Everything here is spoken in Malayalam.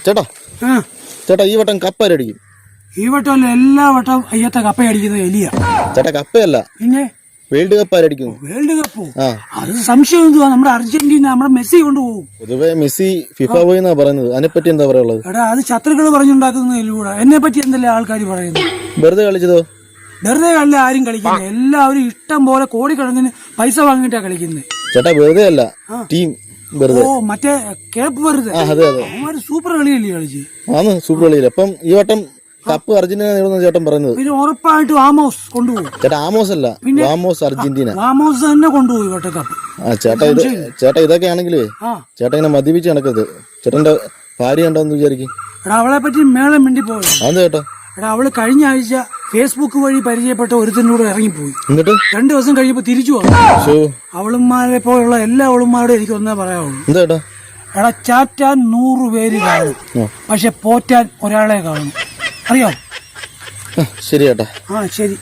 ചേട്ടാ ചേട്ടാ ഈ വട്ടം കപ്പ അടിക്കും. ഈ വട്ടം എല്ലാ വട്ടം അയ്യത്തെ കപ്പ അടിക്കുന്നത് എലിയ. ചേട്ടാ കപ്പയല്ല, പിന്നെ വേൾഡ് കപ്പ് ആരടിക്കുന്നു? വേൾഡ് കപ്പോ? അത് സംശയം എന്തുവാ, നമ്മുടെ അർജന്റീന നമ്മുടെ മെസ്സി കൊണ്ടുപോകും. പൊതുവെ മെസ്സി ഫിഫ പോയി എന്നാ പറയുന്നത്, അതിനെപ്പറ്റി എന്താ പറയുള്ളത്? എടാ അത് ശത്രുക്കൾ പറഞ്ഞുണ്ടാക്കുന്നതിലൂടെ. എന്നെ പറ്റി എന്തല്ലേ ആൾക്കാർ പറയുന്നത്? വെറുതെ കളിച്ചതോ? വെറുതെ അല്ല ആരും കളിക്കുന്നത്, എല്ലാവരും ഇഷ്ടം പോലെ കോടിക്കണക്കിന് പൈസ വാങ്ങിയിട്ടാ കളിക്കുന്നത്. ചേട്ടാ വെറുതെ അല്ല, ടീം വെറുതെ. ഓ മറ്റേ കേപ്പ് വെറുതെ. അതെ അതെ, അവന്മാര് സൂപ്പർ കളിയല്ലേ കളിച്ച്. ആന്ന് സൂപ്പർ കളിയില്ല. അപ്പം ഈ വട്ടം കപ്പ് അർജന്റീന നേടുന്ന ചേട്ടൻ പറയുന്നത്. പിന്നെ ഉറപ്പായിട്ടും ആമോസ് കൊണ്ടുപോകും. ചേട്ടാ ആമോസ് അല്ല, ആമോസ് അർജന്റീന. ആമോസ് തന്നെ കൊണ്ടുപോയി വട്ട കപ്പ്. ചേട്ടാ ഇതൊക്കെ ആണെങ്കിലേ ചേട്ടാ ഇങ്ങനെ മദ്യപിച്ച് നടക്കരുത്. ചേട്ടന്റെ ഭാര്യ ഉണ്ടോന്ന് വിചാരിക്കും. എടാ അവളെ പറ്റി മേളം മിണ്ടി പോയി. അതെന്താ ചേട്ടാ? എടാ അവള് കഴിഞ്ഞ ആഴ്ച ഫേസ്ബുക്ക് വഴി പരിചയപ്പെട്ട ഒരുത്തിൻ്റെ കൂടെ ഇറങ്ങിപ്പോയി. എന്നിട്ട് 2 ദിവസം കഴിയുമ്പോ തിരിച്ചു വന്നു. അവളുമാരെ പോലുള്ള എല്ലാ അവളുമാരോടും എനിക്ക് ഒന്നേ പറയാവുള്ളൂ. എന്താ ചേട്ടാ? എടാ ചാറ്റാൻ 100 പേര് കാണും, പക്ഷെ പോറ്റാൻ ഒരാളെ കാണും. അറിയാം? ശരി ചേട്ടാ. ശരി.